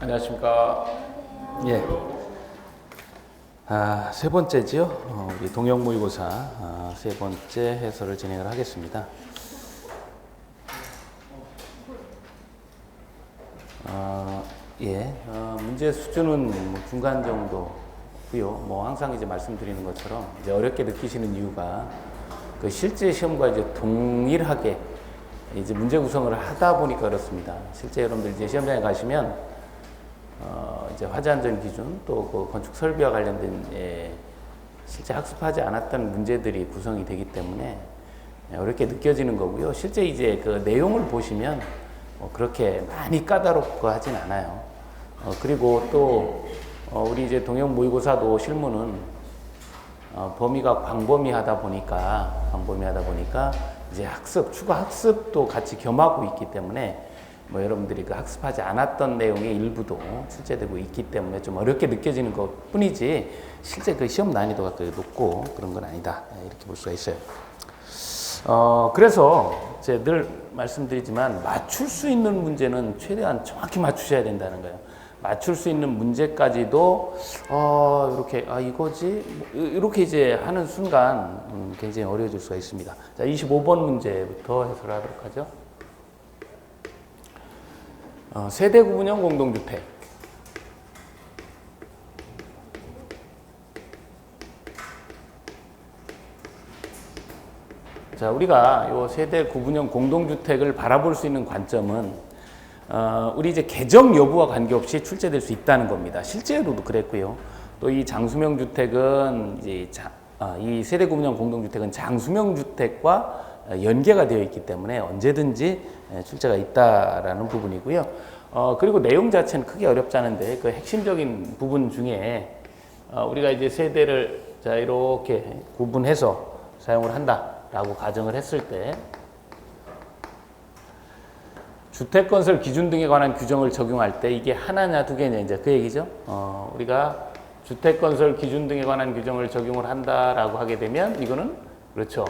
안녕하십니까. 예. 세 번째지요. 우리 동형 모의고사 세 번째 해설을 진행을 하겠습니다. 문제 수준은 뭐 중간 정도고요. 뭐 항상 이제 말씀드리는 것처럼 이제 어렵게 느끼시는 이유가 그 실제 시험과 이제 동일하게 이제 문제 구성을 하다 보니까 그렇습니다. 실제 여러분들 이제 시험장에 가시면 이제 화재안전 기준 또 그 건축 설비와 관련된 실제 학습하지 않았던 문제들이 구성이 되기 때문에 어렵게 느껴지는 거고요. 실제 이제 그 내용을 보시면 그렇게 많이 까다롭고 하진 않아요. 그리고 또 우리 이제 동형 모의고사도 실무는 범위가 광범위하다 보니까 이제 추가 학습도 같이 겸하고 있기 때문에 뭐 여러분들이 그 학습하지 않았던 내용의 일부도 출제되고 있기 때문에 좀 어렵게 느껴지는 것 뿐이지 실제 그 시험 난이도가 그 높고 그런 건 아니다. 이렇게 볼 수가 있어요. 그래서 제가 늘 말씀드리지만 맞출 수 있는 문제는 최대한 정확히 맞추셔야 된다는 거예요. 맞출 수 있는 문제까지도 이렇게 이거지 이렇게 이제 하는 순간 굉장히 어려워질 수가 있습니다. 자, 25번 문제부터 해설하도록 하죠. 세대 구분형 공동주택. 자, 우리가 요 세대 구분형 공동주택을 바라볼 수 있는 관점은 우리 이제 개정 여부와 관계없이 출제될 수 있다는 겁니다. 실제로도 그랬고요. 또 이 장수명 주택은 이제 이 세대 구분형 공동주택은 장수명 주택과 연계가 되어 있기 때문에 언제든지 출제가 있다라는 부분이고요. 그리고 내용 자체는 크게 어렵지 않은데 그 핵심적인 부분 중에 우리가 이제 세대를 자 이렇게 구분해서 사용을 한다라고 가정을 했을 때 주택건설 기준 등에 관한 규정을 적용할 때 이게 하나냐 두 개냐 이제 그 얘기죠. 우리가 주택건설 기준 등에 관한 규정을 적용을 한다라고 하게 되면 이거는 그렇죠.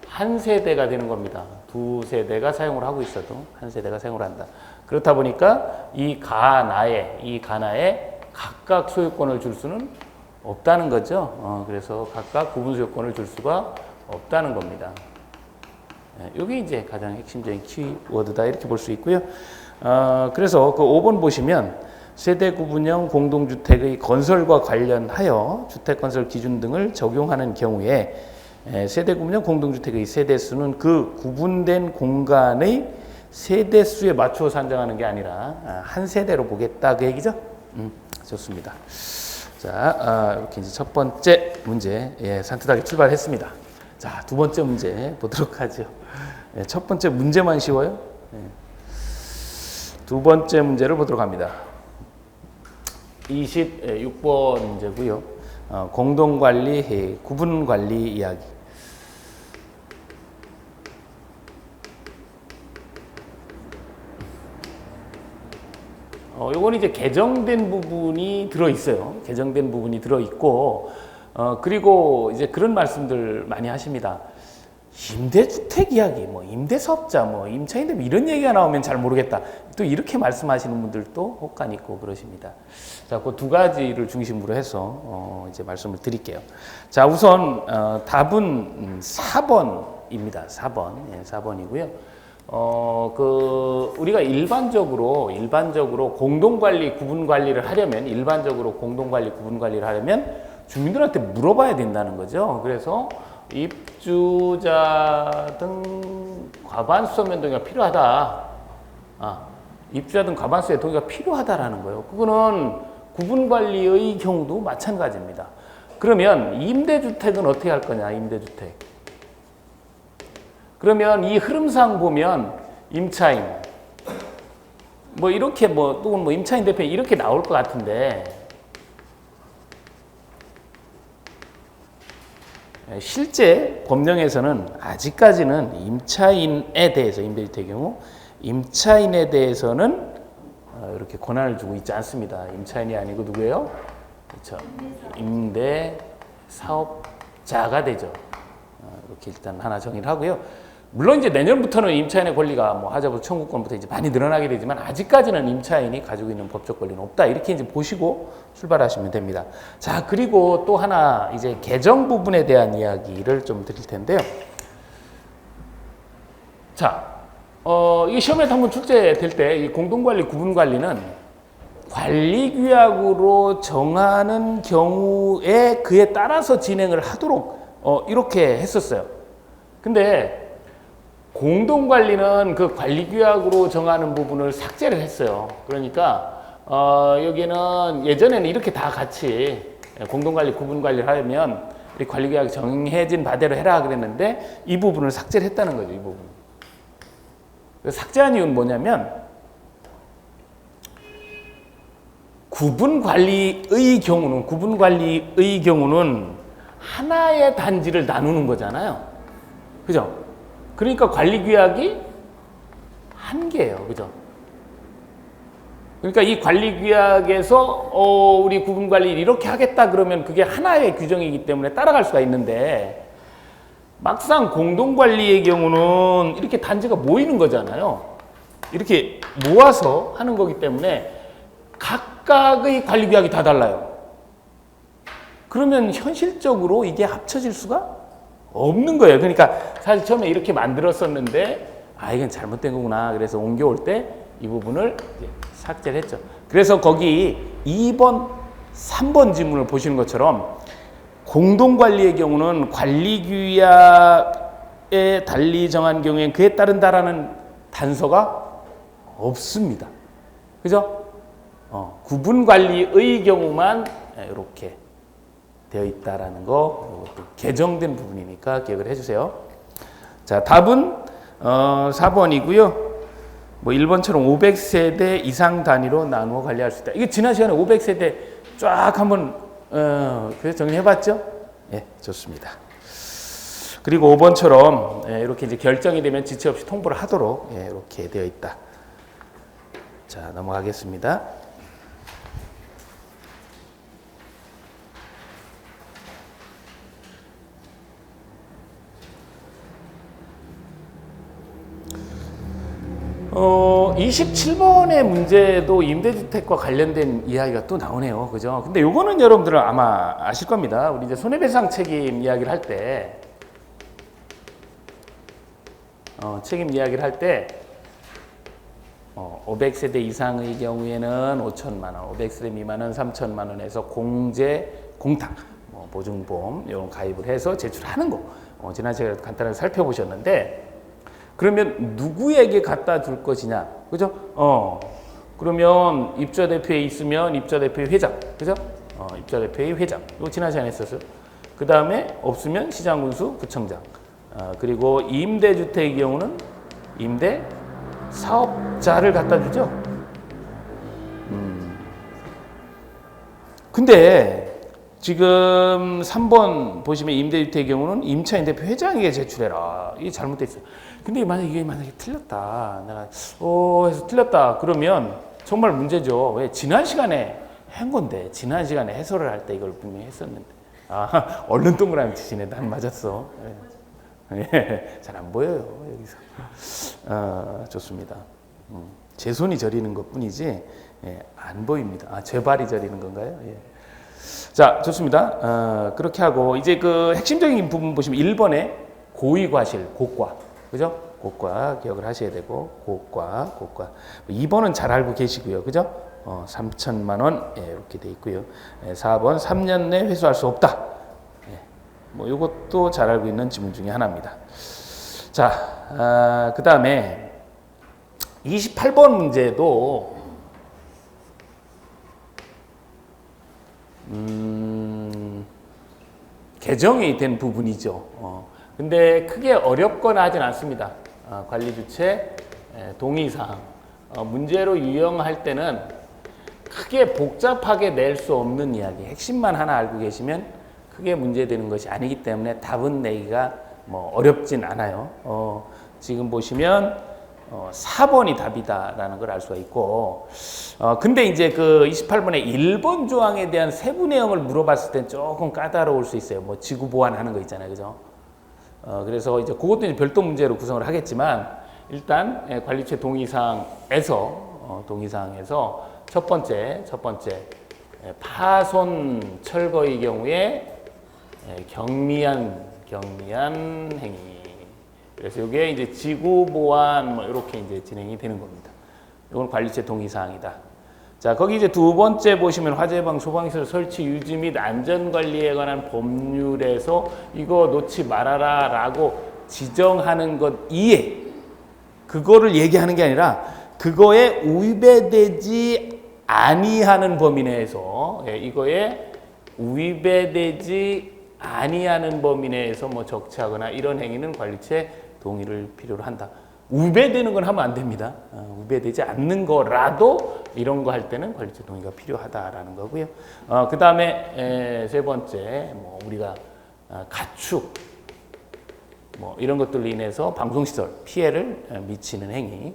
한 세대가 되는 겁니다. 두 세대가 사용을 하고 있어도 한 세대가 사용을 한다. 그렇다 보니까 이 가나에 각각 소유권을 줄 수는 없다는 거죠. 그래서 각각 구분 소유권을 줄 수가 없다는 겁니다. 이게 이제 가장 핵심적인 키워드다 이렇게 볼 수 있고요. 그래서 그 5번 보시면 세대 구분형 공동주택의 건설과 관련하여 주택건설 기준 등을 적용하는 경우에 세대 구분형 공동주택의 세대수는 그 구분된 공간의 세대수에 맞추어 산정하는 게 아니라 한 세대로 보겠다 그 얘기죠? 좋습니다. 자, 이렇게 이제 첫 번째 문제 산뜻하게 출발했습니다. 자, 두 번째 문제 보도록 하죠. 첫 번째 문제만 쉬워요. 두 번째 문제를 보도록 합니다. 26번 문제고요. 공동관리, 구분관리 이야기. 요건 이제 개정된 부분이 들어있어요. 개정된 부분이 들어있고, 그리고 이제 그런 말씀들 많이 하십니다. 임대주택 이야기, 뭐 임대사업자, 뭐 임차인들 이런 얘기가 나오면 잘 모르겠다. 또 이렇게 말씀하시는 분들도 혹간 있고 그러십니다. 자, 그 두 가지를 중심으로 해서 이제 말씀을 드릴게요. 자, 우선 답은 4번입니다. 4번, 4번이고요. 우리가 일반적으로 공동관리, 구분관리를 하려면 주민들한테 물어봐야 된다는 거죠. 그래서 입주자 등 과반수면 동의가 필요하다. 입주자 등 과반수의 동의가 필요하다라는 거예요. 그거는 구분관리의 경우도 마찬가지입니다. 그러면 임대주택은 어떻게 할 거냐, 임대주택. 그러면 이 흐름상 보면 임차인, 뭐 이렇게 또는 임차인 대표 이렇게 나올 것 같은데 실제 법령에서는 아직까지는 임차인에 대해서 임대주택의 경우 임차인에 대해서는 이렇게 권한을 주고 있지 않습니다. 임차인이 아니고 누구예요? 그렇죠. 임대사업자가 되죠. 이렇게 일단 하나 정의를 하고요. 물론 이제 내년부터는 임차인의 권리가 뭐 하자부 청구권부터 이제 많이 늘어나게 되지만 아직까지는 임차인이 가지고 있는 법적 권리는 없다. 이렇게 이제 보시고 출발하시면 됩니다. 자, 그리고 또 하나 이제 개정 부분에 대한 이야기를 좀 드릴 텐데요. 자, 이 시험에도 한번 출제될 때 이 공동관리, 구분관리는 관리규약으로 정하는 경우에 그에 따라서 진행을 하도록 이렇게 했었어요. 근데 공동관리는 그 관리규약으로 정하는 부분을 삭제를 했어요. 그러니까 여기는 예전에는 이렇게 다 같이 공동관리, 구분관리를 하면 이 관리규약이 정해진 바대로 해라 그랬는데 이 부분을 삭제를 했다는 거죠. 이 부분. 삭제한 이유는 뭐냐면 구분관리의 경우는 하나의 단지를 나누는 거잖아요. 그죠? 그러니까 관리규약이 한 개예요. 그죠? 그러니까 이 관리규약에서 우리 구분관리를 이렇게 하겠다 그러면 그게 하나의 규정이기 때문에 따라갈 수가 있는데 막상 공동관리의 경우는 이렇게 단지가 모이는 거잖아요. 이렇게 모아서 하는 거기 때문에 각각의 관리규약이 다 달라요. 그러면 현실적으로 이게 합쳐질 수가 없는 거예요. 그러니까 사실 처음에 이렇게 만들었었는데 이건 잘못된 거구나. 그래서 옮겨올 때 이 부분을 이제 삭제를 했죠. 그래서 거기 2번, 3번 지문을 보시는 것처럼 공동관리의 경우는 관리규약에 달리 정한 경우엔 그에 따른다라는 단서가 없습니다. 그죠? 구분관리의 경우만 이렇게 되어 있다라는 거, 이것도 개정된 부분이니까 기억을 해주세요. 자, 답은 4번이고요. 뭐 1번처럼 500세대 이상 단위로 나누어 관리할 수 있다. 이게 지난 시간에 500세대 쫙 한번 그래서 정리해봤죠? 예, 좋습니다. 그리고 5번처럼 이렇게 이제 결정이 되면 지체 없이 통보를 하도록 이렇게 되어 있다. 자, 넘어가겠습니다. 어, 27번의 문제도 임대주택과 관련된 이야기가 또 나오네요. 그죠? 근데 요거는 여러분들은 아마 아실 겁니다. 우리 이제 손해배상 책임 이야기를 할 때, 책임 이야기를 할 때, 500세대 이상의 경우에는 5천만 원, 500세대 미만은 3천만 원에서 공제, 공탁, 보증보험 이런 가입을 해서 제출하는 거. 지난 시간에 간단하게 살펴보셨는데, 그러면 누구에게 갖다 줄 것이냐, 그죠? 그러면 입주대표에 있으면 입주대표의 회장, 그죠? 입주대표의 회장. 이거 지난 시간에 했었어요. 그 다음에 없으면 시장군수, 구청장. 그리고 임대주택의 경우는 임대 사업자를 갖다 주죠. 근데 지금 3번 보시면 임대주택의 경우는 임차인 대표 회장에게 제출해라. 이게 잘못돼 있어요. 근데 만약에 틀렸다. 내가 해서 틀렸다. 그러면 정말 문제죠. 왜? 지난 시간에 한 건데 지난 시간에 해설을 할 때 이걸 분명히 했었는데 얼른 동그라미 치시네. 난 맞았어. 예, 잘 안 보여요 여기서. 좋습니다. 제 손이 저리는 것뿐이지 안 보입니다. 제 발이 저리는 건가요? 예. 자, 좋습니다. 그렇게 하고 이제 그 핵심적인 부분 보시면 1번에 고의과실, 고과, 그죠? 고과 기억을 하셔야 되고 고과. 2번은 잘 알고 계시고요, 그죠? 3천만 원 이렇게 돼 있고요. 4번 3년 내 회수할 수 없다. 이것도 잘 알고 있는 지문 중에 하나입니다. 자, 그 다음에 28번 문제도 개정이 된 부분이죠. 근데 크게 어렵거나 하진 않습니다. 관리주체 동의사항. 문제로 유형할 때는 크게 복잡하게 낼 수 없는 이야기. 핵심만 하나 알고 계시면 크게 문제되는 것이 아니기 때문에 답은 내기가 어렵진 않아요. 지금 보시면 4번이 답이다라는 걸 알 수가 있고, 근데 이제 그 28번의 1번 조항에 대한 세부 내용을 물어봤을 땐 조금 까다로울 수 있어요. 지구 보완하는 거 있잖아요, 그죠? 그래서 이제 그것도 이제 별도 문제로 구성을 하겠지만 일단 관리체 동의사항에서 첫 번째 파손 철거의 경우에 경미한 행위. 그래서 이게 이제 지구 보완 뭐 이렇게 이제 진행이 되는 겁니다. 이건 관리체 동의사항이다. 자, 거기 이제 두 번째 보시면 화재 예방 소방시설 설치 유지 및 안전 관리에 관한 법률에서 이거 놓지 말아라라고 지정하는 것 이에 그거를 얘기하는 게 아니라 그거에 위배되지 아니하는 범위 내에서 이거에 위배되지 아니하는 범위 내에서 뭐 적치하거나 이런 행위는 관리체 동의를 필요로 한다. 위배되는 건 하면 안 됩니다. 위배되지 않는 거라도 이런 거 할 때는 관리체 동의가 필요하다라는 거고요. 그 다음에 세 번째, 뭐 우리가 가축 뭐 이런 것들로 인해서 방송시설 피해를 미치는 행위.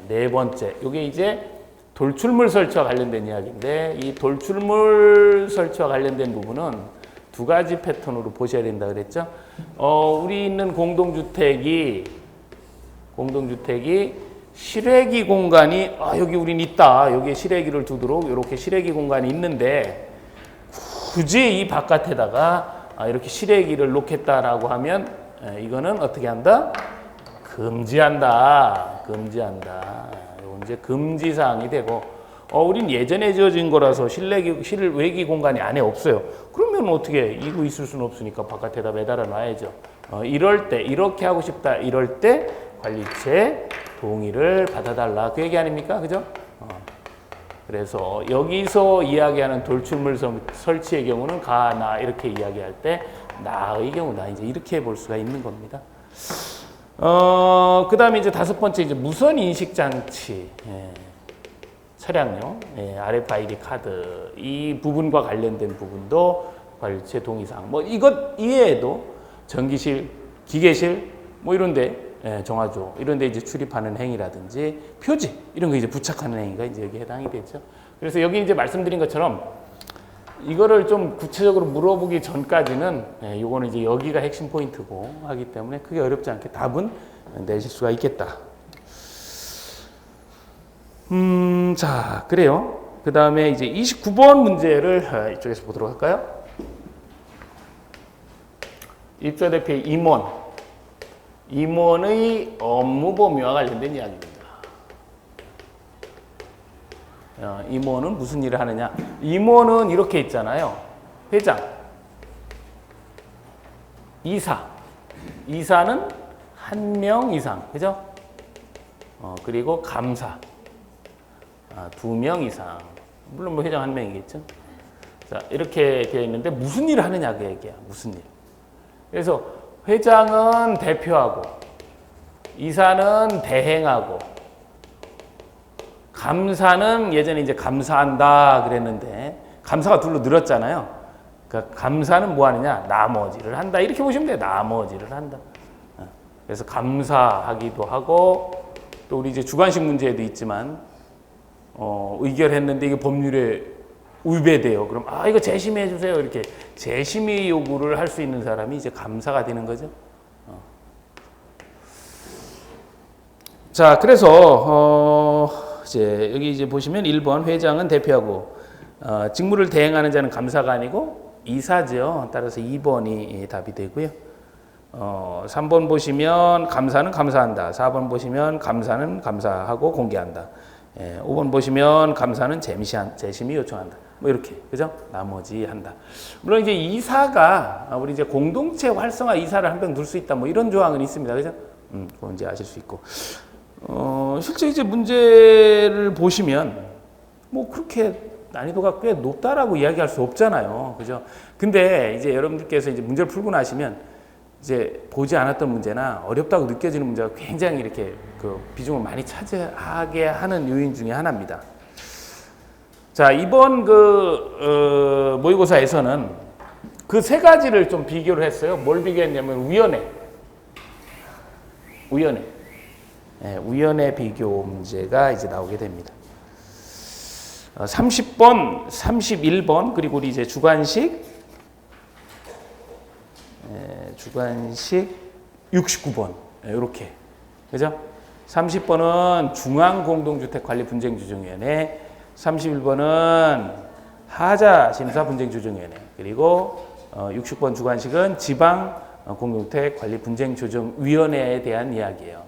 네 번째, 이게 이제 돌출물 설치와 관련된 이야기인데 이 돌출물 설치와 관련된 부분은 두 가지 패턴으로 보셔야 된다 그랬죠. 우리 있는 공동주택이 실외기 공간이 여기 우린 있다. 여기에 실외기를 두도록 이렇게 실외기 공간이 있는데 굳이 이 바깥에다가 이렇게 실외기를 놓겠다라고 하면 이거는 어떻게 한다? 금지한다. 이건 이제 금지 사항이 되고 우린 예전에 지어진 거라서 실외기 공간이 안에 없어요. 그러면 어떻게 이거 있을 수는 없으니까 바깥에다 매달아 놔야죠. 이럴 때 이렇게 하고 싶다. 이럴 때 관리체 동의를 받아달라. 그 얘기 아닙니까? 그죠? 그래서 여기서 이야기하는 돌출물 설치의 경우는 가, 나 이렇게 이야기할 때 나의 경우다. 이제 이렇게 볼 수가 있는 겁니다. 그 다음에 이제 다섯 번째 이제 무선 인식 장치. 차량용, RFID 카드 이 부분과 관련된 부분도 관리체 동의사항. 뭐 이것 이외에도 전기실, 기계실 뭐 이런데 정화조 이런데 이제 출입하는 행위라든지 표지 이런 거 이제 부착하는 행위가 이제 여기 해당이 되죠. 그래서 여기 이제 말씀드린 것처럼 이거를 좀 구체적으로 물어보기 전까지는 요거는 이제 여기가 핵심 포인트고 하기 때문에 크게 어렵지 않게 답은 내실 수가 있겠다. 자, 그래요. 그 다음에 이제 29번 문제를 이쪽에서 보도록 할까요? 입주대표의 임원의 업무 범위와 관련된 이야기입니다. 임원은 무슨 일을 하느냐? 임원은 이렇게 있잖아요. 회장, 이사는 1명 이상, 그죠? 그리고 감사, 2명 이상. 물론 뭐 회장 1명이겠죠. 자, 이렇게 되어 있는데 무슨 일을 하느냐 그 얘기야. 무슨 일. 그래서 회장은 대표하고, 이사는 대행하고, 감사는 예전에 이제 감사한다 그랬는데 감사가 둘로 늘었잖아요. 그러니까 감사는 뭐 하느냐? 나머지를 한다. 이렇게 보시면 돼요. 나머지를 한다. 그래서 감사하기도 하고 또 우리 이제 주관식 문제에도 있지만 의결했는데 이게 법률에 위배돼요. 그럼 이거 재심해 주세요. 이렇게 재심의 요구를 할 수 있는 사람이 이제 감사가 되는 거죠. 자, 그래서 이제 여기 이제 보시면 1번 회장은 대표하고 직무를 대행하는 자는 감사가 아니고 이사죠. 따라서 2번이 답이 되고요. 3번 보시면 감사는 감사한다. 4번 보시면 감사는 감사하고 공개한다. 5번 보시면 감사는 재심이 요청한다. 뭐 이렇게, 그죠? 나머지 한다. 물론 이제 이사가 우리 이제 공동체 활성화 이사를 한 명 둘 수 있다. 뭐 이런 조항은 있습니다. 그죠? 그건 이제 아실 수 있고. 실제 이제 문제를 보시면 뭐 그렇게 난이도가 꽤 높다라고 이야기할 수 없잖아요. 그죠? 근데 이제 여러분들께서 이제 문제를 풀고 나시면 이제 보지 않았던 문제나 어렵다고 느껴지는 문제가 굉장히 이렇게 그 비중을 많이 차지하게 하는 요인 중에 하나입니다. 자, 이번 모의고사에서는 그 세 가지를 좀 비교를 했어요. 뭘 비교했냐면 우연의 비교 문제가 이제 나오게 됩니다. 30번, 31번, 그리고 우리 이제 주관식 69번. 이렇게. 그죠? 30번은 중앙공동주택관리분쟁조정위원회, 31번은 하자심사분쟁조정위원회, 그리고 60번 주관식은 지방공동주택관리분쟁조정위원회에 대한 이야기예요.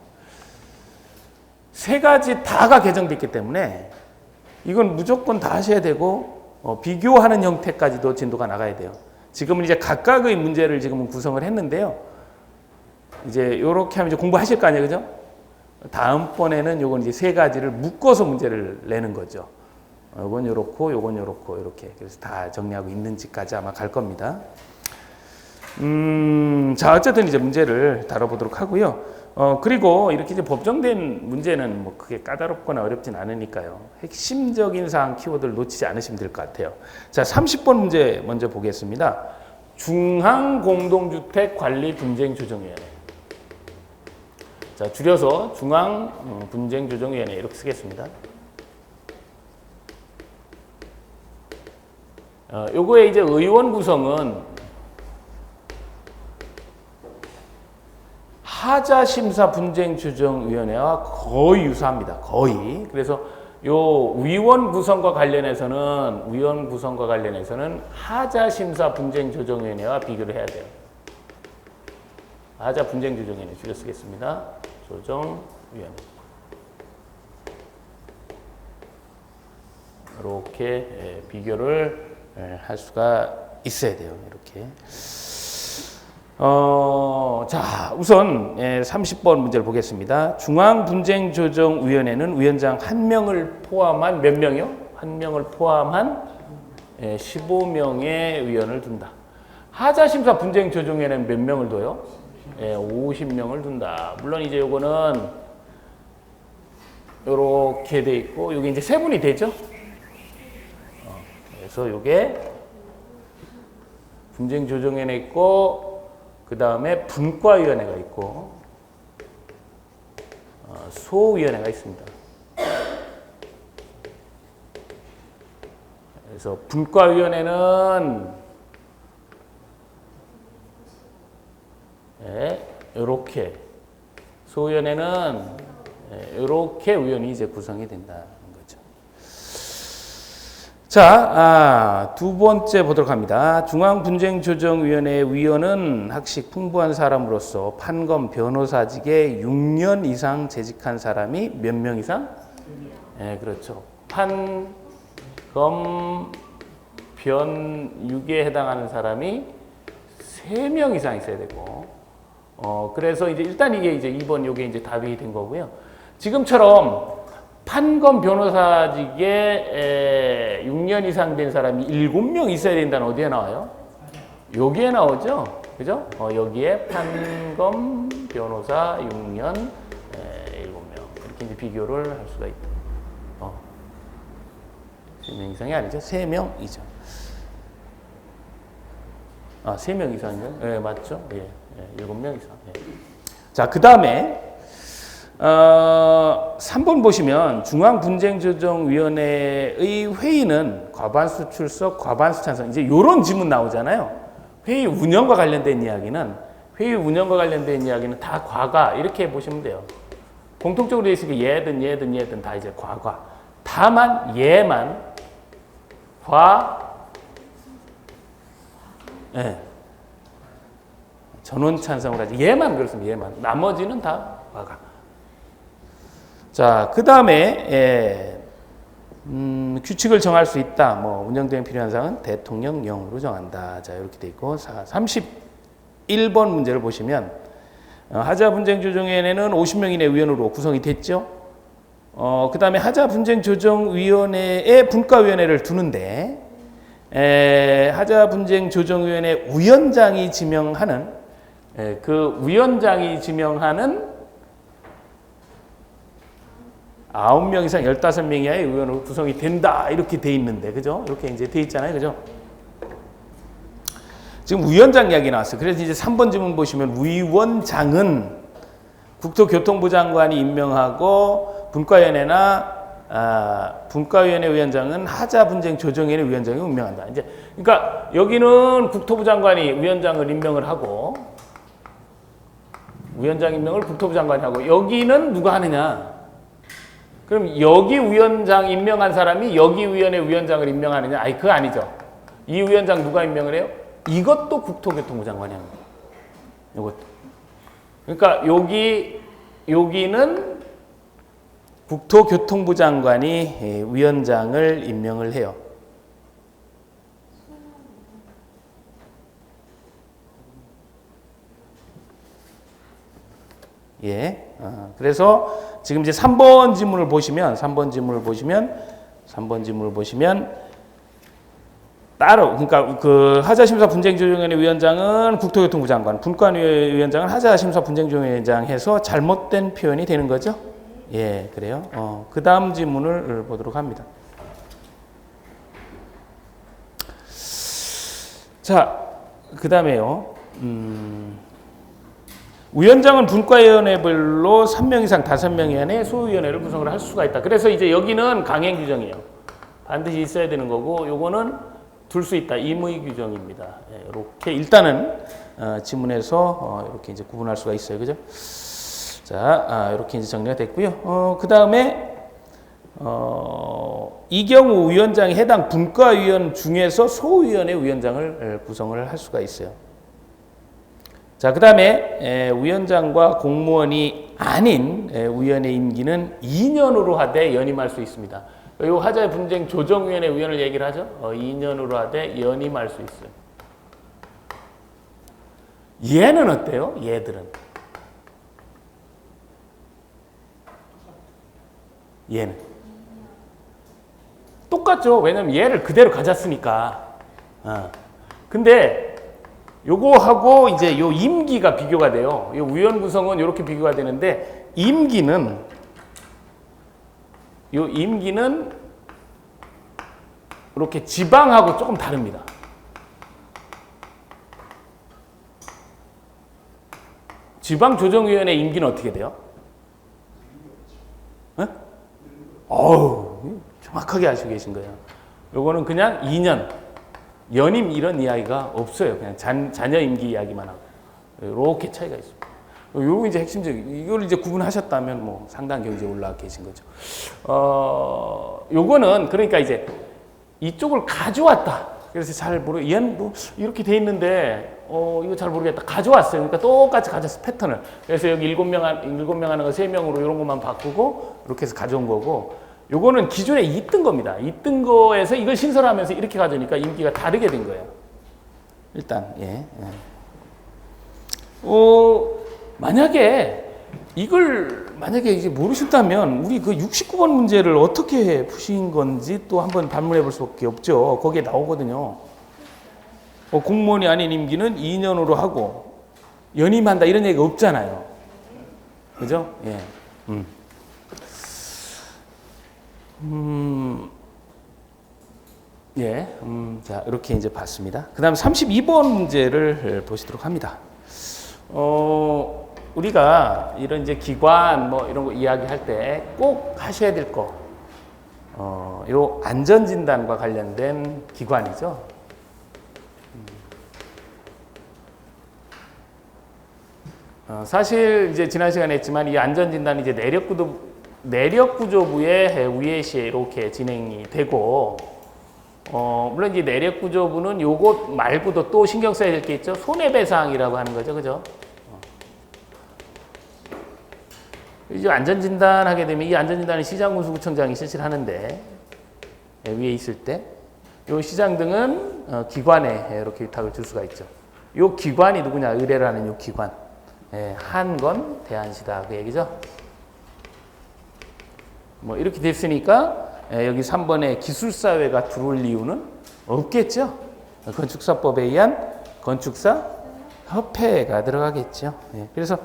세 가지 다가 개정됐기 때문에 이건 무조건 다 하셔야 되고 비교하는 형태까지도 진도가 나가야 돼요. 지금은 이제 각각의 문제를 지금은 구성을 했는데요. 이제 이렇게 하면 이제 공부하실 거 아니에요, 그죠? 다음번에는 요건 이제 세 가지를 묶어서 문제를 내는 거죠. 요건 요렇고, 요건 요렇고, 이렇게. 그래서 다 정리하고 있는지까지 아마 갈 겁니다. 자, 어쨌든 이제 문제를 다뤄보도록 하고요. 그리고 이렇게 이제 법정된 문제는 뭐 크게 까다롭거나 어렵진 않으니까요. 핵심적인 사항 키워드를 놓치지 않으시면 될 것 같아요. 자, 30번 문제 먼저 보겠습니다. 중앙공동주택관리분쟁조정위원회. 자, 줄여서 중앙분쟁조정위원회 이렇게 쓰겠습니다. 요거의 이제 의원 구성은 하자심사분쟁조정위원회와 거의 유사합니다. 거의. 그래서 요 위원 구성과 관련해서는 하자심사분쟁조정위원회와 비교를 해야 돼요. 하자분쟁조정위원회 줄여 쓰겠습니다. 조정위원회. 이렇게 비교를 할 수가 있어야 돼요. 이렇게. 자, 우선 30번 문제를 보겠습니다. 중앙분쟁조정위원회는 위원장 1명을 포함한 몇 명이요? 1명을 포함한 15명의 위원을 둔다. 하자심사분쟁조정위원회는 몇 명을 둬요? 50명을 둔다. 물론 이제 요거는 요렇게 돼 있고 요게 이제 세분이 되죠? 그래서 요게 분쟁조정위원회 있고 그 다음에 분과위원회가 있고 소위원회가 있습니다. 그래서 분과위원회는 이렇게, 소위원회는 이렇게 위원이 이제 구성이 된다는 거죠. 자, 두 번째 보도록 합니다. 중앙분쟁조정위원회 위원은 학식 풍부한 사람으로서 판검 변호사직에 6년 이상 재직한 사람이 몇 명 이상? 네, 그렇죠. 판검 변육에 해당하는 사람이 3명 이상 있어야 되고, 그래서 이제 일단 이게 이제 2번 요게 이제 답이 된 거고요. 지금처럼 판검 변호사직에 6년 이상 된 사람이 7명 있어야 된다는 어디에 나와요? 여기에 나오죠? 그죠? 여기에 판검 변호사 6년 7명. 이렇게 이제 비교를 할 수가 있다. 3명 이상이 아니죠? 3명이죠. 3명 이상이요? 네, 맞죠? 예, 7명 이상. 예. 자, 그 다음에 3번 보시면 중앙분쟁조정위원회의 회의는 과반수 출석, 과반수 찬성. 이제 이런 지문 나오잖아요. 회의 운영과 관련된 이야기는 다 과가 이렇게 보시면 돼요. 공통적으로 되어 있으니까 얘든 다 이제 과가. 다만 얘만 전원 찬성을 하지. 얘만 그렇습니다. 얘만. 나머지는 다 과가. 자, 그 다음에 규칙을 정할 수 있다. 뭐 운영대행 필요한 사항은 대통령령으로 정한다. 자, 이렇게 돼 있고 31번 문제를 보시면 하자분쟁조정위원회는 50명 이내 위원으로 구성이 됐죠. 그 다음에 하자분쟁조정위원회에 분과위원회를 두는데 하자분쟁조정위원회 위원장이 지명하는 그 위원장이 지명하는 9명 이상 15명 이하의 의원으로 구성이 된다. 이렇게 돼 있는데, 그죠? 이렇게 이제 돼 있잖아요. 그죠? 지금 위원장 이야기 나왔어요. 그래서 이제 3번 질문 보시면 위원장은 국토교통부 장관이 임명하고 분과위원회 위원장은 하자분쟁조정위원회 위원장이 임명한다. 이제 그러니까 여기는 국토부 장관이 위원장을 임명을 하고 위원장 임명을 국토부 장관이 하고 여기는 누가 하느냐? 그럼 여기 위원장 임명한 사람이 여기 위원회 위원장을 임명하느냐? 아니 그거 아니죠. 이 위원장 누가 임명을 해요? 이것도 국토교통부 장관이 합니다. 이것도. 그러니까 여기는 국토교통부 장관이 위원장을 임명을 해요. 예. 그래서 지금 이제 3번 지문을 보시면 따로 그러니까 그 하자심사 분쟁조정위원회 위원장은 국토교통부 장관, 분과위원장은 하자심사 분쟁조정위원장 해서 잘못된 표현이 되는 거죠. 예, 그래요. 그 다음 지문을 보도록 합니다. 자, 그 다음에요. 위원장은 분과위원회별로 3명 이상 5명 이하의 소위원회를 구성을 할 수가 있다. 그래서 이제 여기는 강행 규정이에요. 반드시 있어야 되는 거고, 요거는 둘 수 있다. 임의 규정입니다. 이렇게 일단은 지문에서 이렇게 이제 구분할 수가 있어요. 그죠? 자, 이렇게 이제 정리가 됐고요. 그 다음에 이 경우 위원장이 해당 분과위원 중에서 소위원회 위원장을 구성을 할 수가 있어요. 자, 그 다음에 위원장과 공무원이 아닌 위원회 임기는 2년으로 하되 연임할 수 있습니다. 이 하자의 분쟁 조정위원회 위원을 얘기를 하죠. 2년으로 하되 연임할 수 있어요. 얘는 어때요? 얘들은. 얘는. 똑같죠. 왜냐면 얘를 그대로 가졌으니까. 근데 요거하고 이제 요 임기가 비교가 돼요. 요 위원 구성은 이렇게 비교가 되는데 임기는 이렇게 지방하고 조금 다릅니다. 지방조정위원회 임기는 어떻게 돼요? 정확하게 아시고 계신 거예요. 요거는 그냥 2년 연임 이런 이야기가 없어요. 그냥 자녀 임기 이야기만 하고 이렇게 차이가 있습니다. 요거 이제 핵심적인 이걸 이제 구분하셨다면 뭐 상당 경지에 올라가 계신 거죠. 요거는 그러니까 이제 이쪽을 가져왔다. 그래서 잘 얘는 뭐 이렇게 돼 있는데 이거 잘 모르겠다. 가져왔어요. 그러니까 똑같이 가져왔어 패턴을. 그래서 여기 7명 하는 거 3명으로 이런 것만 바꾸고 이렇게 해서 가져온 거고. 요거는 기존에 있던 겁니다. 있던 거에서 이걸 신설하면서 이렇게 가져오니까 임기가 다르게 된 거예요. 일단 만약에 이제 모르셨다면 우리 그 69번 문제를 어떻게 푸신 건지 또 한번 반문해 볼 수밖에 없죠. 거기에 나오거든요. 공무원이 아닌 임기는 2년으로 하고 연임한다 이런 얘기가 없잖아요. 그죠? 예. 자, 이렇게 이제 봤습니다. 그 다음 32번 문제를 보시도록 합니다. 우리가 이런 이제 기관 뭐 이런 거 이야기할 때 꼭 하셔야 될 거, 요 안전진단과 관련된 기관이죠. 사실 이제 지난 시간에 했지만 이 안전진단이 이제 내력구조부의 위에시에 이렇게 진행이 되고, 물론 이제 내력구조부는 요것 말고도 또 신경 써야 될 게 있죠. 손해배상이라고 하는 거죠. 그죠? 이제 안전진단 하게 되면 이 안전진단은 시장군수구청장이 실시를 하는데, 위에 있을 때, 요 시장 등은 기관에 이렇게 위탁을 줄 수가 있죠. 요 기관이 누구냐? 의뢰라는 요 기관. 한건 대한시다. 그 얘기죠. 뭐 이렇게 됐으니까 여기 3번에 기술사회가 들어올 이유는 없겠죠. 건축사법에 의한 건축사 협회가 들어가겠죠. 그래서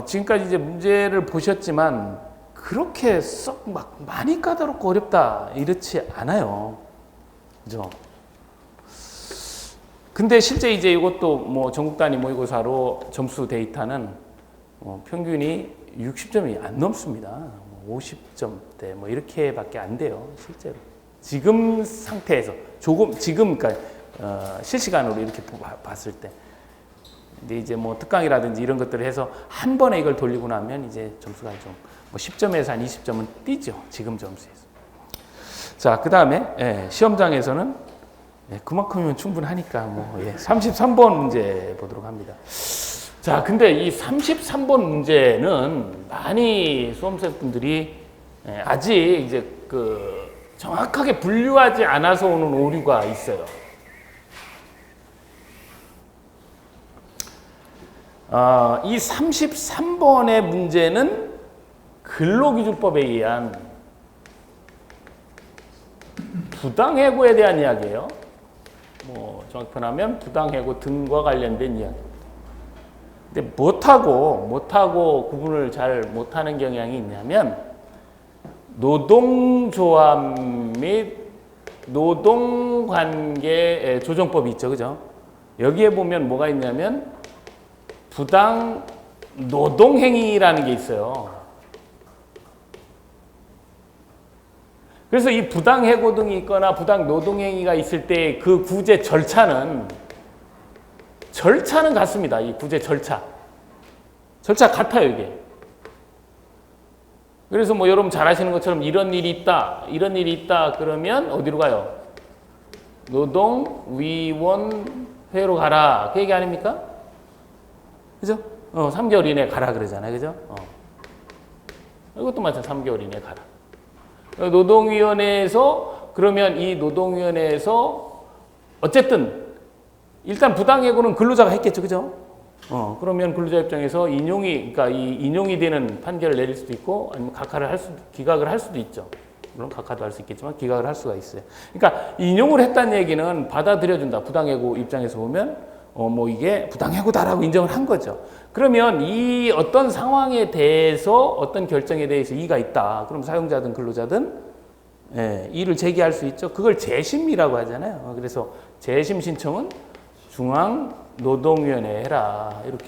지금까지 이제 문제를 보셨지만 그렇게 썩 막 많이 까다롭고 어렵다 이렇지 않아요. 그죠? 근데 실제 이제 이것도 뭐 전국 단위 모의고사로 점수 데이터는 평균이 60점이 안 넘습니다. 50점대 뭐 이렇게밖에 안 돼요. 실제로 지금 상태에서 지금 그러니까 실시간으로 이렇게 봤을 때 근데 이제 뭐 특강이라든지 이런 것들을 해서 한 번에 이걸 돌리고 나면 이제 점수가 좀 뭐 10점에서 한 20점은 뛰죠. 지금 점수에서. 자, 그 다음에 시험장에서는 그만큼이면 충분하니까 뭐 33번 문제 보도록 합니다. 자, 근데 이 33번 문제는 많이 수험생분들이 아직 이제 그 정확하게 분류하지 않아서 오는 오류가 있어요. 이 33번의 문제는 근로기준법에 의한 부당해고에 대한 이야기예요. 뭐 정확히 표현하면 부당해고 등과 관련된 이야기. 근데 못하고 구분을 잘 못하는 경향이 있냐면 노동조합 및 노동관계 조정법이 있죠, 그죠? 여기에 보면 뭐가 있냐면 부당 노동행위라는 게 있어요. 그래서 이 부당해고 등이 있거나 부당 노동행위가 있을 때 그 구제 절차는 같습니다. 이 구제 절차 같아요, 이게. 그래서 뭐 여러분 잘 아시는 것처럼 이런 일이 있다 그러면 어디로 가요? 노동위원회로 가라. 그 얘기 아닙니까? 그죠? 3개월 이내에 가라 그러잖아요. 그죠? 이것도 마찬가지 3개월 이내에 가라. 노동위원회에서 그러면 이 노동위원회에서 어쨌든 일단 부당해고는 근로자가 했겠죠. 그죠? 그러면 근로자 입장에서 그러니까 이 인용이 되는 판결을 내릴 수도 있고 아니면 기각을 할 수도 있죠. 물론 각하도 할 수 있겠지만 기각을 할 수가 있어요. 그러니까 인용을 했다는 얘기는 받아들여준다. 부당해고 입장에서 보면 뭐 이게 부당해고다라고 인정을 한 거죠. 그러면 이 어떤 상황에 대해서 어떤 결정에 대해서 이의가 있다. 그럼 사용자든 근로자든 이의를 제기할 수 있죠. 그걸 재심이라고 하잖아요. 그래서 재심 신청은 중앙노동위원회에 해라. 이렇게.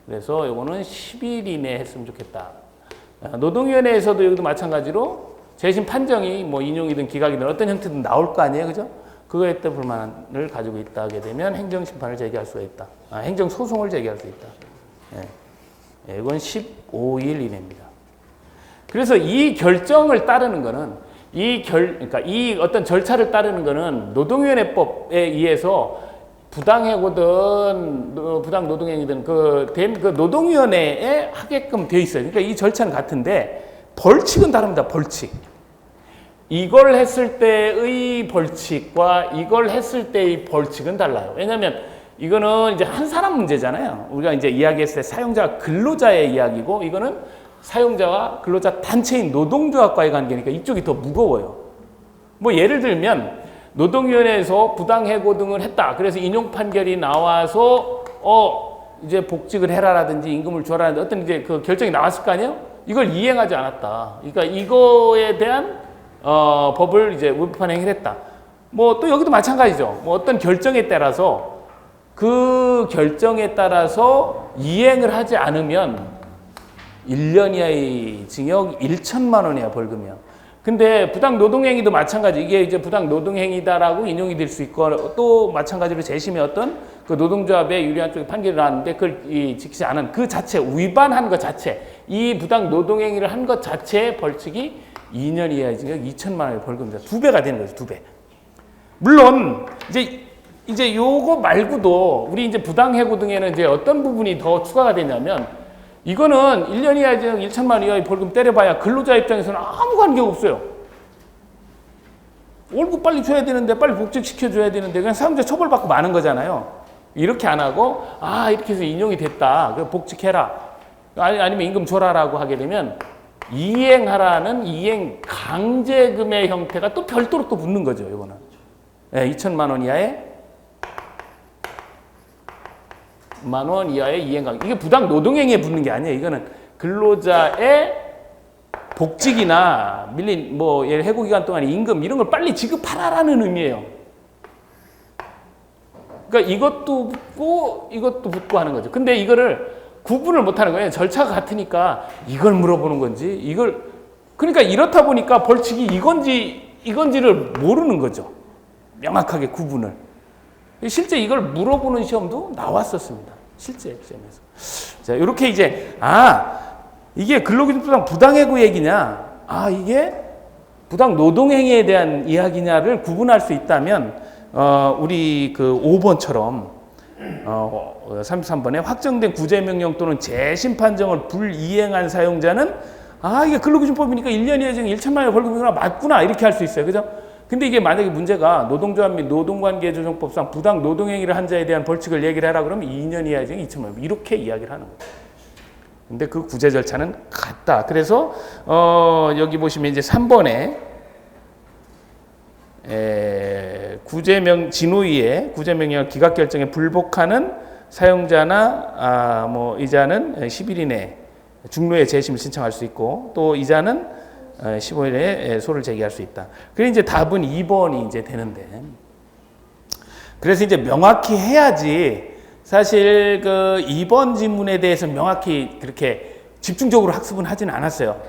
그래서 이거는 10일 이내에 했으면 좋겠다. 노동위원회에서도 여기도 마찬가지로 재심 판정이 뭐 인용이든 기각이든 어떤 형태든 나올 거 아니에요. 그죠? 그거에 따른 불만을 가지고 있다 하게 되면 행정심판을 제기할 수가 있다. 행정소송을 제기할 수 있다. 이건 15일 이내입니다. 그래서 이 결정을 따르는 거는 그러니까 이 어떤 절차를 따르는 거는 노동위원회법에 의해서 부당해고든 부당 노동행위든 그 노동위원회에 하게끔 되어 있어요. 그러니까 이 절차는 같은데 벌칙은 다릅니다. 벌칙. 이걸 했을 때의 벌칙과 이걸 했을 때의 벌칙은 달라요. 왜냐하면 이거는 이제 한 사람 문제잖아요. 우리가 이제 이야기했을 때 사용자와 근로자의 이야기고 이거는 사용자와 근로자 단체인 노동조합과의 관계니까 이쪽이 더 무거워요. 뭐 예를 들면 노동위원회에서 부당해고 등을 했다. 그래서 인용 판결이 나와서 이제 복직을 해라라든지 임금을 줘라라든지 어떤 이제 그 결정이 나왔을 거 아니에요? 이걸 이행하지 않았다. 그러니까 이거에 대한 법을 이제 위법한 행위를 했다. 뭐 또 여기도 마찬가지죠. 뭐 어떤 결정에 따라서 그 결정에 따라서 이행을 하지 않으면 1년 이하의 징역 1천만 원 이하 벌금이요. 근데 부당 노동행위도 마찬가지. 이게 이제 부당 노동행위다라고 인용이 될 수 있고 또 마찬가지로 재심의 어떤 그 노동조합에 유리한 쪽에 판결이 나왔는데 그걸 지키지 않은 그 자체 위반한 것 자체 이 부당 노동행위를 한 것 자체의 벌칙이 2년 이하의 징역 2천만 원의 벌금입니다. 2배가 되는 거죠. 2배. 물론 이제 요거 말고도 우리 이제 부당해고 등에는 이제 어떤 부분이 더 추가가 되냐면 이거는 1년 이하의 징역 1천만 원 이하의 벌금 때려봐야 근로자 입장에서는 아무 관계가 없어요. 월급 빨리 줘야 되는데 빨리 복직시켜줘야 되는데 그냥 사용자 처벌받고 마는 거잖아요. 이렇게 안 하고 이렇게 해서 인용이 됐다. 그럼 복직해라. 아니면 임금 줘라라고 하게 되면 이행하라는 이행 강제금의 형태가 또 별도로 또 붙는 거죠. 이거는 2천만 원 이하의 만원 이하의 이행강. 이게 부당 노동행위에 붙는 게 아니에요. 이거는 근로자의 복직이나 밀린 뭐 해고 기간 동안 임금 이런 걸 빨리 지급하라라는 의미예요. 그러니까 이것도 붙고 하는 거죠. 근데 이거를 구분을 못 하는 거예요. 절차가 같으니까 이걸 물어보는 건지 그러니까 이렇다 보니까 벌칙이 이건지를 모르는 거죠. 명확하게 구분을. 실제 이걸 물어보는 시험도 나왔었습니다. 실제 시험에서. 자, 이렇게 이제 이게 근로기준법상 부당해고 얘기냐, 이게 부당 노동행위에 대한 이야기냐를 구분할 수 있다면 우리 그 5번처럼 33번에 확정된 구제명령 또는 재심 판정을 불이행한 사용자는 이게 근로기준법이니까 1년 이하 징역 1천만 원 벌금이구나, 맞구나, 이렇게 할 수 있어요. 그죠? 근데 이게 만약에 문제가 노동조합 및 노동관계조정법상 부당 노동행위를 한 자에 대한 벌칙을 얘기를 하라 그러면 2년 이하 징역 2천만 원, 이렇게 이야기를 하는 거예요. 근데 그 구제 절차는 같다. 그래서 여기 보시면 이제 3번에 진호위의 구제명령을 기각결정에 불복하는 사용자나 이자는 10일 이내 중로에 재심을 신청할 수 있고, 또 이자는 15일 내에 소를 제기할 수 있다. 그래서 이제 답은 2번이 이제 되는데, 그래서 이제 명확히 해야지 사실 그 2번 지문에 대해서 명확히 그렇게 집중적으로 학습은 하지는 않았어요.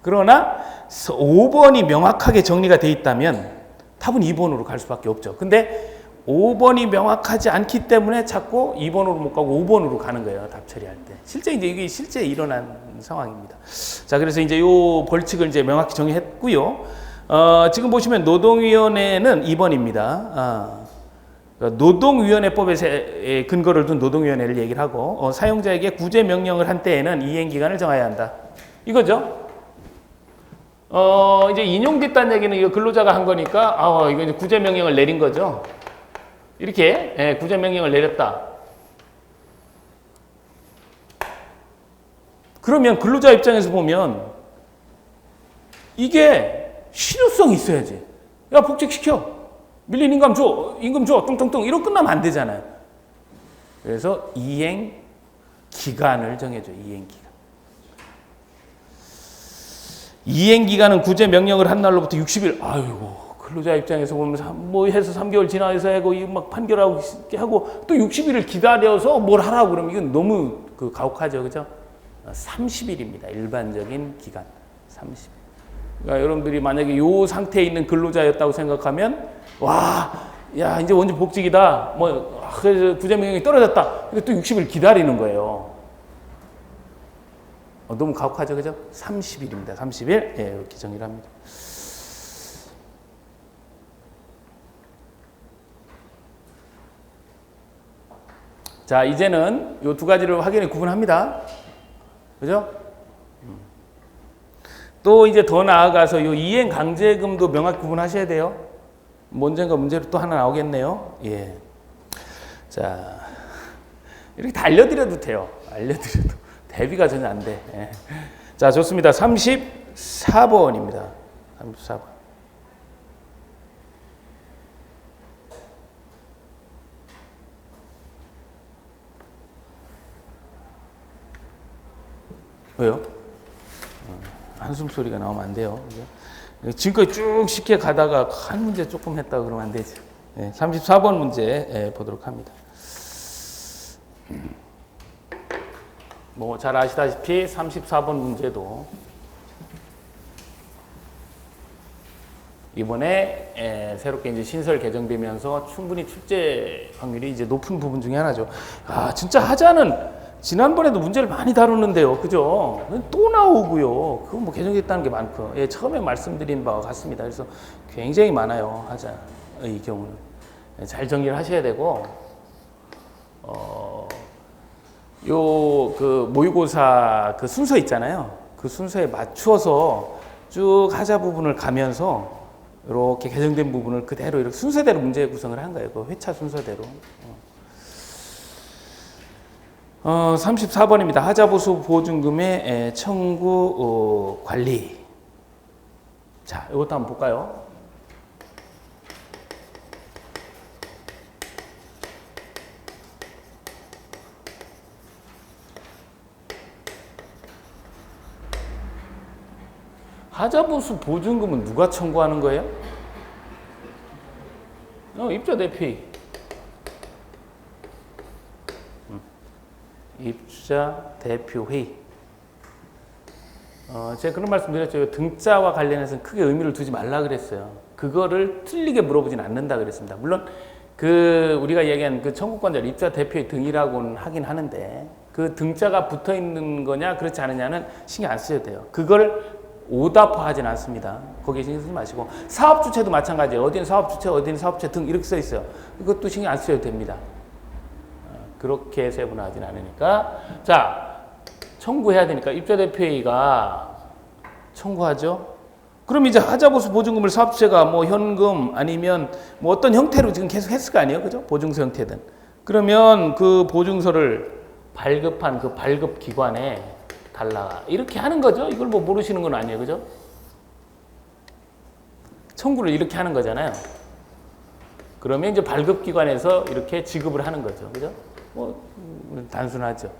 그러나 5번이 명확하게 정리가 돼 있다면 답은 2번으로 갈 수밖에 없죠. 근데 5번이 명확하지 않기 때문에 자꾸 2번으로 못 가고 5번으로 가는 거예요. 답 처리할 때. 실제 이제 이게 실제 일어난 상황입니다. 자, 그래서 이제 요 벌칙을 이제 명확히 정의했고요. 지금 보시면 노동위원회는 2번입니다. 노동위원회법에 근거를 둔 노동위원회를 얘기를 하고, 사용자에게 구제 명령을 한 때에는 이행 기간을 정해야 한다. 이거죠. 이제 인용됐다는 얘기는 이거 근로자가 한 거니까, 이거 이제 구제 명령을 내린 거죠. 이렇게 구제 명령을 내렸다. 그러면 근로자 입장에서 보면 이게 실효성이 있어야지. 야, 복직시켜. 밀린 임금 줘. 뚱뚱뚱. 이러고 끝나면 안 되잖아요. 그래서 이행 기간을 정해줘. 이행 기간. 이행 기간은 구제 명령을 한 날로부터 60일. 아이고, 근로자 입장에서 보면 뭐 해서 3개월 지나서 하고 막 판결하고 하고 또 60일을 기다려서 뭘 하라고 그러면 이건 너무 가혹하죠. 그죠? 30일입니다. 일반적인 기간. 30일. 그러니까 여러분들이 만약에 이 상태에 있는 근로자였다고 생각하면, 야, 이제 원직 복직이다. 그래서 구제 명령이 떨어졌다. 근데 또 60일 기다리는 거예요. 너무 가혹하죠. 그죠? 30일입니다. 30일. 이렇게 정의를 합니다. 자, 이제는 이 두 가지를 확연히 구분합니다. 그죠? 또 이제 더 나아가서 이 이행 강제금도 명확히 구분하셔야 돼요. 언젠가 문제로 또 하나 나오겠네요. 예. 자, 이렇게 다 알려드려도 돼요. 알려드려도. 대비가 전혀 안 돼. 예. 자, 좋습니다. 34번입니다. 34번. 왜요? 한숨 소리가 나오면 안 돼요. 지금까지 쭉 쉽게 가다가 한 문제 조금 했다 그러면 안 되지. 34번 문제 보도록 합니다. 뭐 잘 아시다시피 34번 문제도 이번에 새롭게 이제 신설 개정되면서 충분히 출제 확률이 이제 높은 부분 중에 하나죠. 진짜 하자는 지난번에도 문제를 많이 다뤘는데요. 그죠? 또 나오고요. 그거 뭐 개정됐다는 게 많고. 처음에 말씀드린 바와 같습니다. 그래서 굉장히 많아요. 하자의 경우는. 잘 정리를 하셔야 되고, 모의고사 그 순서 있잖아요. 그 순서에 맞추어서 쭉 하자 부분을 가면서 이렇게 개정된 부분을 그대로 이렇게 순서대로 문제 구성을 한 거예요. 그 회차 순서대로. 34번입니다. 하자보수 보증금의 청구 관리. 자, 이것도 한번 볼까요? 하자보수 보증금은 누가 청구하는 거예요? 입주자 대표회의. 입주자 대표회의. 제가 그런 말씀 드렸죠. 등자와 관련해서는 크게 의미를 두지 말라 그랬어요. 그거를 틀리게 물어보진 않는다 그랬습니다. 물론 그 우리가 얘기한 그 청구권자 입주자 대표의 등이라고는 하긴 하는데 그 등자가 붙어 있는 거냐 그렇지 않느냐는 신경 안 쓰셔도 돼요. 그걸 오답화하진 않습니다. 거기에 신경 쓰지 마시고 사업 주체도 마찬가지예요. 어디는 사업 주체, 어디는 사업 주체 등 이렇게 써 있어요. 이것도 신경 안 쓰셔도 됩니다. 그렇게 세분화하진 않으니까. 자, 청구해야 되니까 입주자 대표회의가 청구하죠. 그럼 이제 하자보수 보증금을 사업주체가 뭐 현금 아니면 뭐 어떤 형태로 지금 계속 했을 거 아니에요, 그죠? 보증서 형태든. 그러면 그 보증서를 발급한 그 발급 기관에 달라 이렇게 하는 거죠. 이걸 뭐 모르시는 건 아니에요, 그죠? 청구를 이렇게 하는 거잖아요. 그러면 이제 발급 기관에서 이렇게 지급을 하는 거죠, 그죠? 뭐 단순하죠.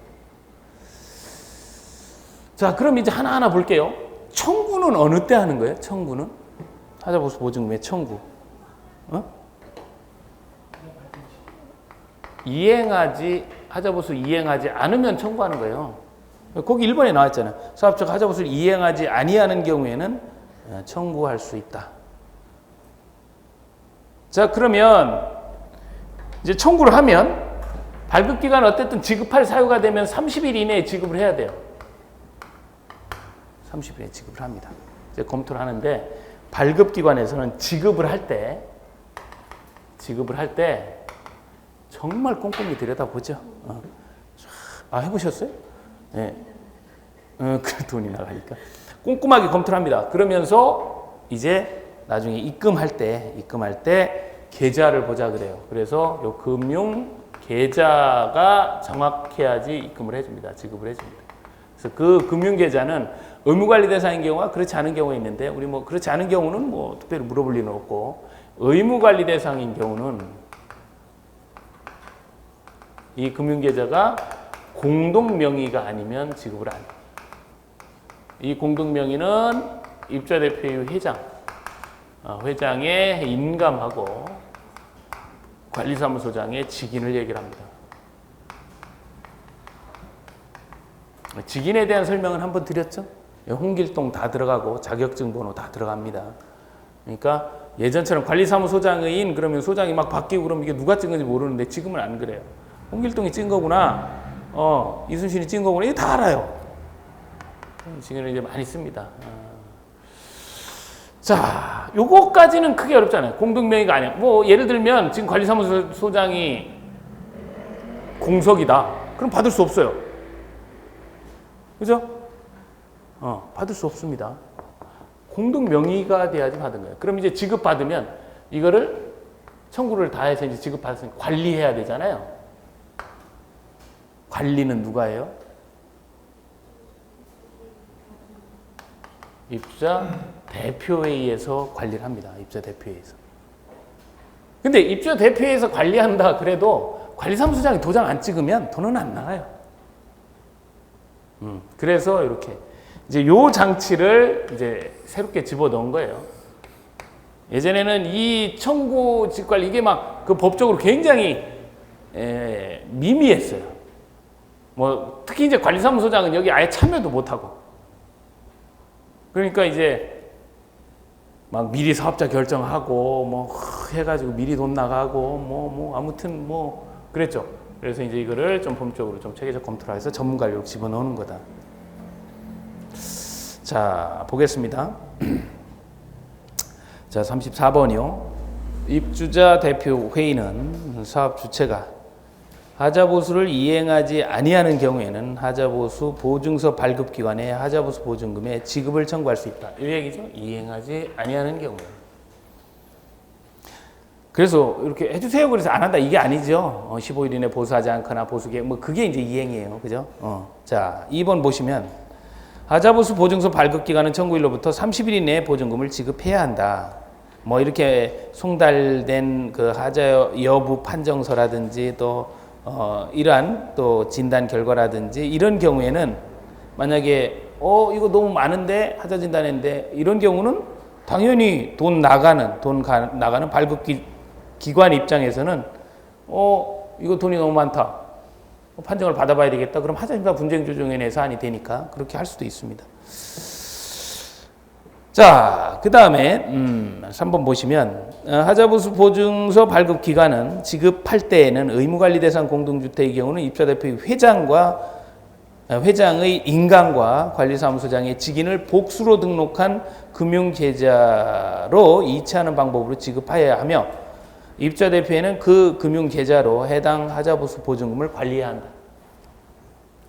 자, 그럼 이제 하나하나 볼게요. 청구는 어느 때 하는 거예요? 청구는? 하자보수 보증금의 청구. 하자보수 이행하지 않으면 청구하는 거예요. 거기 1번에 나와 있잖아요. 사업자가 하자보수를 이행하지 아니하는 경우에는 청구할 수 있다. 자, 그러면 이제 청구를 하면 발급기간은 어쨌든 지급할 사유가 되면 30일 이내에 지급을 해야 돼요. 30일에 지급을 합니다. 이제 검토를 하는데 발급기관에서는 지급을 할 때 정말 꼼꼼히 들여다보죠. 해보셨어요? 네. 그 돈이 나가니까 꼼꼼하게 검토를 합니다. 그러면서 이제 나중에 입금할 때 계좌를 보자 그래요. 그래서 요 금융 계좌가 정확해야지 입금을 해줍니다. 지급을 해줍니다. 그래서 그 금융 계좌는 의무관리 대상인 경우와 그렇지 않은 경우가 있는데 우리 뭐 그렇지 않은 경우는 뭐 특별히 물어볼 일은 없고 의무관리 대상인 경우는 이 금융계좌가 공동명의가 아니면 지급을 안 해요. 이 공동명의는 입주자 대표의 회장의 인감하고 관리사무소장의 직인을 얘기를 합니다. 직인에 대한 설명은 한번 드렸죠? 홍길동 다 들어가고 자격증 번호 다 들어갑니다. 그러니까 예전처럼 관리사무소장의 그러면 소장이 막 바뀌고 그러면 이게 누가 찍은지 모르는데 지금은 안 그래요. 홍길동이 찍은 거구나, 이순신이 찍은 거구나, 이게 다 알아요. 지금은 이제 많이 씁니다. 자, 요거까지는 크게 어렵잖아요. 공동명의가 아니야. 뭐 예를 들면 지금 관리사무소장이 공석이다. 그럼 받을 수 없어요. 그죠? 받을 수 없습니다. 공동명의가 돼야지 받은 거예요. 그럼 이제 지급받으면 이거를 청구를 다 해서 이제 지급받았으니까 관리해야 되잖아요. 관리는 누가 해요? 입주자 대표회의에서 관리를 합니다. 입주자 대표회의에서. 근데 입주자 대표회의에서 관리한다 그래도 관리사무소장이 도장 안 찍으면 돈은 안 나가요. 그래서 이렇게 이제 요 장치를 이제 새롭게 집어넣은 거예요. 예전에는 이 청구 직관리 이게 막 그 법적으로 굉장히 미미했어요. 뭐 특히 이제 관리사무소장은 여기 아예 참여도 못하고. 그러니까 이제 막 미리 사업자 결정하고 뭐 해가지고 미리 돈 나가고 뭐 아무튼 뭐 그랬죠. 그래서 이제 이거를 좀 법적으로 좀 체계적 검토를 해서 전문가를 여기 집어넣는 거다. 자, 보겠습니다. 자, 34번이요. 입주자 대표 회의는 사업 주체가 하자보수를 이행하지 아니하는 경우에는 하자보수 보증서 발급 기관에 하자보수 보증금의 지급을 청구할 수 있다. 이 얘기죠. 이행하지 아니하는 경우에. 그래서 이렇게 해주세요. 그래서 안 한다. 이게 아니죠. 15일 이내 보수하지 않거나 보수계획 뭐 그게 이제 이행이에요. 그죠? 자, 2번 보시면 하자보수 보증서 발급 기간은 청구일로부터 30일 이내에 보증금을 지급해야 한다. 뭐 이렇게 송달된 그 하자 여부 판정서라든지 또 이러한 또 진단 결과라든지 이런 경우에는 만약에 이거 너무 많은데 하자 진단했는데 이런 경우는 당연히 돈 나가는 발급 기관 입장에서는 이거 돈이 너무 많다. 판정을 받아봐야 되겠다. 그럼 하자심사 분쟁조정위원회 사안이 되니까 그렇게 할 수도 있습니다. 자, 그 다음에 3번 보시면 하자보수 보증서 발급 기간은 지급할 때에는 의무관리 대상 공동주택의 경우는 입주대표의 회장의 인감과 관리사무소장의 직인을 복수로 등록한 금융계좌로 이체하는 방법으로 지급하여야 하며 입주대표에는 그 금융계좌로 해당 하자보수 보증금을 관리해야 한다.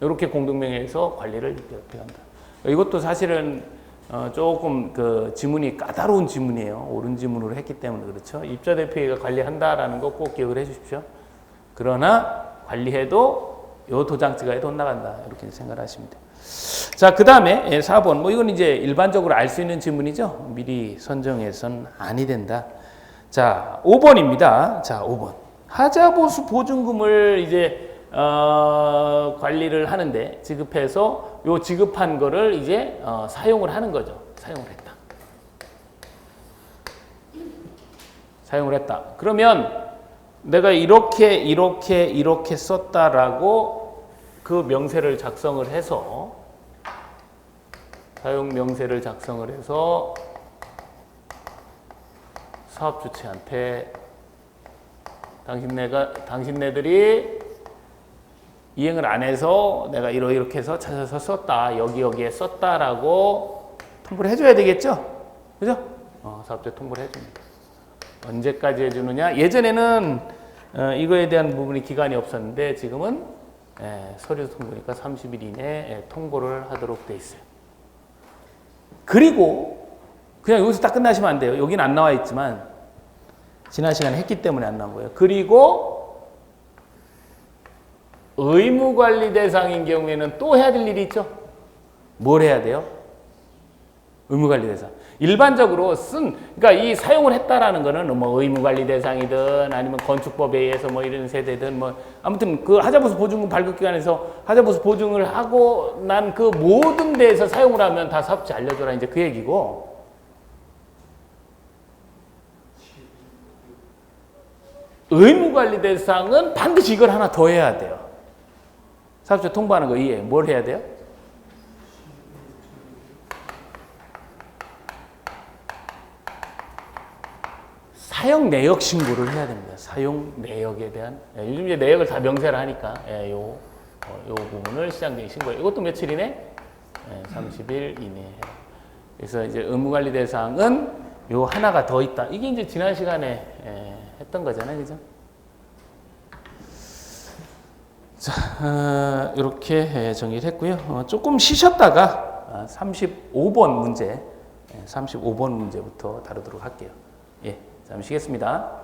이렇게 공동명의에서 관리를 한다. 이것도 사실은 조금 그 지문이 까다로운 지문이에요. 옳은 지문으로 했기 때문에 그렇죠. 입주대표가 관리한다라는 거 꼭 기억을 해 주십시오. 그러나 관리해도 요 도장 찍어야 돈 나간다. 이렇게 생각을 하시면 돼요. 자, 그 다음에 4번. 뭐 이건 이제 일반적으로 알 수 있는 지문이죠. 미리 선정해선 아니 된다. 자, 5번입니다. 자, 5번. 하자보수 보증금을 이제 관리를 하는데 지급해서 요 지급한 거를 이제 사용을 하는 거죠. 사용을 했다. 사용을 했다. 그러면 내가 이렇게 썼다라고 그 명세를 작성을 해서 사용 명세를 작성을 해서 사업 주체한테 당신네들이 이행을 안 해서 내가 이렇게 해서 찾아서 썼다. 여기에 썼다라고 통보를 해줘야 되겠죠? 그죠? 사업주에 통보를 해줍니다. 언제까지 해주느냐? 예전에는 이거에 대한 부분이 기간이 없었는데 지금은 서류 통보니까 30일 이내에 통보를 하도록 돼 있어요. 그리고 그냥 여기서 딱 끝나시면 안 돼요. 여기는 안 나와 있지만 지난 시간에 했기 때문에 안 나온 거예요. 그리고 의무관리 대상인 경우에는 또 해야 될 일이 있죠. 뭘 해야 돼요? 의무관리 대상. 일반적으로 그러니까 이 사용을 했다라는 거는 뭐 의무관리 대상이든 아니면 건축법에 의해서 뭐 이런 세대든 뭐 아무튼 그 하자보수 보증금 발급기관에서 하자보수 보증을 하고 난 그 모든 데에서 사용을 하면 다 사업체 알려줘라 이제 그 얘기고. 의무관리 대상은 반드시 이걸 하나 더 해야 돼요. 사업체 통보하는 거 이해. 뭘 해야 돼요? 사용 내역 신고를 해야 됩니다. 사용 내역에 대한 요즘 이제 내역을 다 명세를 하니까 요 부분을 시장정의 신고해. 이것도 며칠이네? 30일 이내에. 그래서 이제 의무관리 대상은 요 하나가 더 있다. 이게 이제 지난 시간에 했던 거잖아요, 그죠? 자, 이렇게 정리를 했고요. 조금 쉬셨다가 35번 문제부터 다루도록 할게요. 예, 잠시 쉬겠습니다.